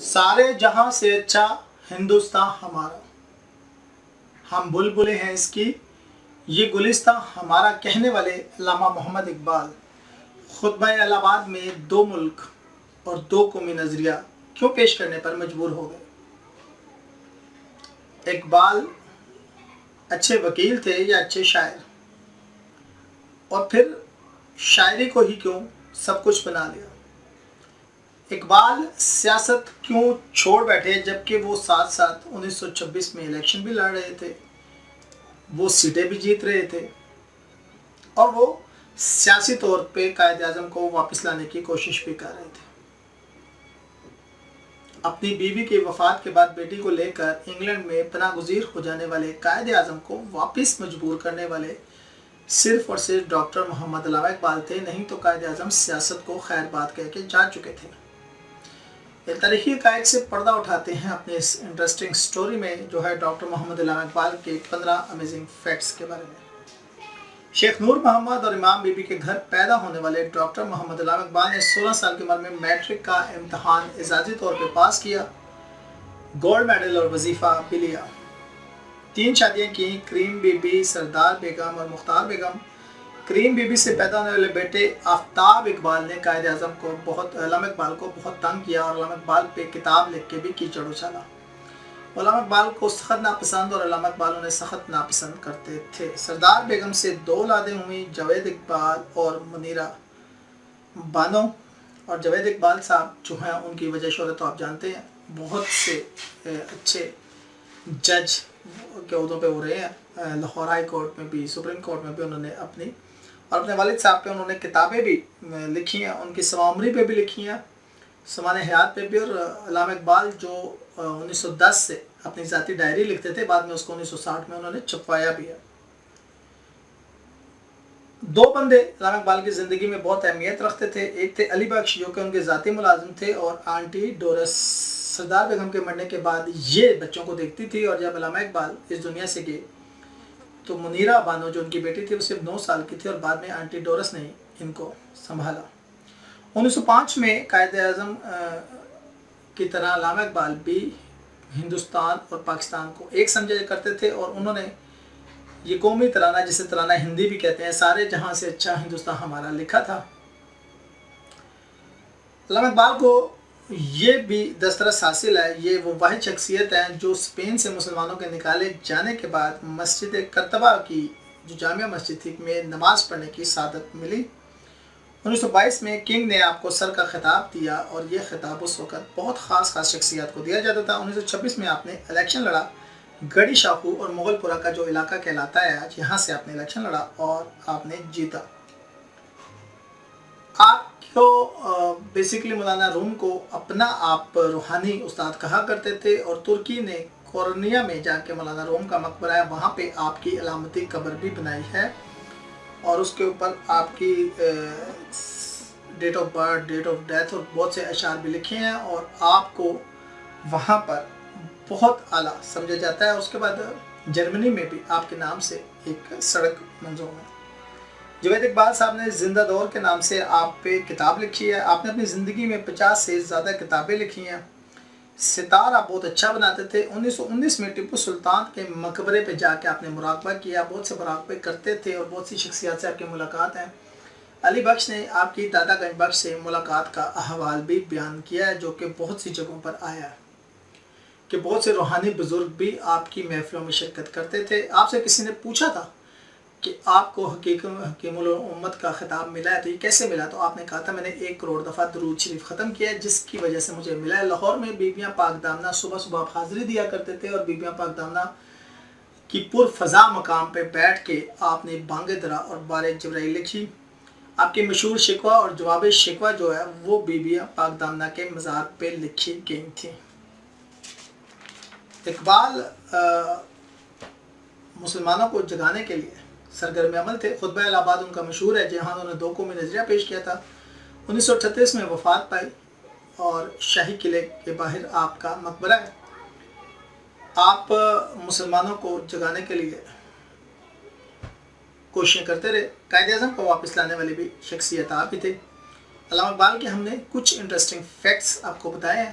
سارے جہاں سے اچھا ہندوستان ہمارا، ہم بلبلیں ہیں اس کی یہ گلستان ہمارا، کہنے والے علامہ محمد اقبال خطبہ الہ آباد میں دو ملک اور دو قومی نظریہ کیوں پیش کرنے پر مجبور ہو گئے؟ اقبال اچھے وکیل تھے یا اچھے شاعر؟ اور پھر شاعری کو ہی کیوں سب کچھ بنا لیا؟ اقبال سیاست کیوں چھوڑ بیٹھے جبکہ وہ ساتھ ساتھ 1926 میں الیکشن بھی لڑ رہے تھے، وہ سیٹیں بھی جیت رہے تھے اور وہ سیاسی طور پہ قائد اعظم کو واپس لانے کی کوشش بھی کر رہے تھے؟ اپنی بیوی کی وفات کے بعد بیٹی کو لے کر انگلینڈ میں پناہ گزیر ہو جانے والے قائد اعظم کو واپس مجبور کرنے والے صرف اور صرف ڈاکٹر محمد علامہ اقبال تھے، نہیں تو قائد اعظم سیاست کو خیر بات کہہ کے جا چکے تھے۔ یہ تاریخی حقائق سے پردہ اٹھاتے ہیں اپنے اس انٹرسٹنگ سٹوری میں، جو ہے ڈاکٹر محمد علامہ اقبال کے 15 امیزنگ فیکٹس کے بارے میں۔ شیخ نور محمد اور امام بی بی کے گھر پیدا ہونے والے ڈاکٹر محمد علامہ اقبال نے 16 سال کی عمر میں میٹرک کا امتحان اعزازی طور پہ پاس کیا، گولڈ میڈل اور وظیفہ بھی لیا۔ 3 شادیاں کی، کریم بی بی، سردار بیگم اور مختار بیگم۔ کریم بی بی سے پیدا ہونے والے بیٹے آفتاب اقبال نے قائد اعظم کو علامہ اقبال کو بہت تنگ کیا اور علامہ اقبال پہ کتاب لکھ کے بھی کیچڑ اچھالا۔ علامہ اقبال کو سخت ناپسند اور علامہ اقبال انہیں سخت ناپسند کرتے تھے۔ سردار بیگم سے 2 اولادیں ہوئیں، جاوید اقبال اور منیرہ بانو۔ اور جاوید اقبال صاحب جو ہیں ان کی وجہ شہرت تو آپ جانتے ہیں، بہت سے اچھے جج کے عہدوں پہ ہو رہے ہیں، لاہور ہائی کورٹ میں بھی، سپریم کورٹ میں بھی انہوں نے اپنے والد صاحب پہ انہوں نے کتابیں بھی لکھی ہیں، ان کی سوانح عمری پہ بھی لکھی ہیں، سوانح حیات پہ بھی۔ اور علامہ اقبال جو 1910 سے اپنی ذاتی ڈائری لکھتے تھے، بعد میں اس کو 1960 میں انہوں نے چھپوایا بھی ہے۔ 2 بندے علامہ اقبال کی زندگی میں بہت اہمیت رکھتے تھے، ایک تھے علی بخش جو کہ ان کے ذاتی ملازم تھے، اور آنٹی ڈورس سردار بیگم کے مرنے کے بعد یہ بچوں کو دیکھتی تھی، اور جب علامہ اقبال اس دنیا سے گئے تو منیرہ بانو جو ان کی بیٹی تھی وہ صرف 9 سال کی تھی، اور بعد میں آنٹی ڈورس نے ان کو سنبھالا۔ 1905 میں قائد اعظم کی طرح علامہ اقبال بھی ہندوستان اور پاکستان کو ایک سمجھا کرتے تھے، اور انہوں نے یہ قومی ترانہ، جسے ترانہ ہندی بھی کہتے ہیں، سارے جہاں سے اچھا ہندوستان ہمارا، لکھا تھا۔ علامہ اقبال کو یہ بھی دسترس حاصل ہے، یہ وہ واحد شخصیت ہیں جو اسپین سے مسلمانوں کے نکالے جانے کے بعد مسجد کرتبہ کی جو جامع مسجد تھی میں نماز پڑھنے کی سعادت ملی۔ 1922 میں کنگ نے آپ کو سر کا خطاب دیا، اور یہ خطاب اس وقت بہت خاص شخصیات کو دیا جاتا تھا۔ 1926 میں آپ نے الیکشن لڑا، گڑی شاہو اور مغل پورہ کا جو علاقہ کہلاتا ہے آج، یہاں سے آپ نے الیکشن لڑا اور آپ نے جیتا۔ آپ کو بیسیکلی مولانا روم کو اپنا آپ روحانی استاد کہا کرتے تھے، اور ترکی نے کورنیا میں جا کے مولانا روم کا مقبرہ ہے، وہاں پہ آپ کی علامتی قبر بھی بنائی ہے، اور اس کے اوپر آپ کی date of birth, date of death اور بہت سے اشعار بھی لکھے ہیں، اور آپ کو وہاں پر بہت اعلیٰ سمجھا جاتا ہے۔ اس کے بعد جرمنی میں بھی آپ کے نام سے ایک سڑک منظور ہے۔ جاوید اقبال صاحب نے زندہ دور کے نام سے آپ پہ کتاب لکھی ہے۔ آپ نے اپنی زندگی میں 50 سے زیادہ کتابیں لکھی ہیں۔ ستار آپ بہت اچھا بناتے تھے۔ 1919 میں ٹیپو سلطان کے مقبرے پہ جا کے آپ نے مراقبہ کیا، بہت سے مراقبے کرتے تھے، اور بہت سی شخصیات سے آپ کی ملاقات ہیں۔ علی بخش نے آپ کی دادا گنج بخش سے ملاقات کا احوال بھی بیان کیا ہے، جو کہ بہت سی جگہوں پر آیا ہے کہ بہت سے روحانی بزرگ بھی آپ کی محفلوں میں شرکت کرتے تھے۔ آپ سے کسی نے پوچھا تھا کہ آپ کو حکیم الامت کا خطاب ملا ہے تو یہ کیسے ملا، تو آپ نے کہا تھا میں نے 1 کروڑ دفعہ درود شریف ختم کیا ہے، جس کی وجہ سے مجھے ملا ہے۔ لاہور میں بیبیاں پاک دامنہ صبح صبح حاضری دیا کرتے تھے، اور بیبیاں پاک دامنہ کی پر فضا مقام پہ بیٹھ کے آپ نے بانگ درا اور بارِ جبرائیل لکھی۔ آپ کی مشہور شکوہ اور جواب شکوہ جو ہے وہ بیبیاں پاک دامنہ کے مزار پہ لکھی گئی تھیں۔ اقبال مسلمانوں کو جگانے کے لیے سرگرم عمل تھے۔ خطبہ الہ آباد ان کا مشہور ہے، جہاں انہوں نے 2 قومی نظریہ پیش کیا تھا۔ 1938 میں وفات پائی، اور شاہی قلعے کے باہر آپ کا مقبرہ ہے۔ آپ مسلمانوں کو جگانے کے لیے کوششیں کرتے رہے، قائد اعظم کو واپس لانے والے بھی شخصیت آپ ہی تھے۔ علامہ اقبال کے ہم نے کچھ انٹرسٹنگ فیکٹس آپ کو بتائے ہیں۔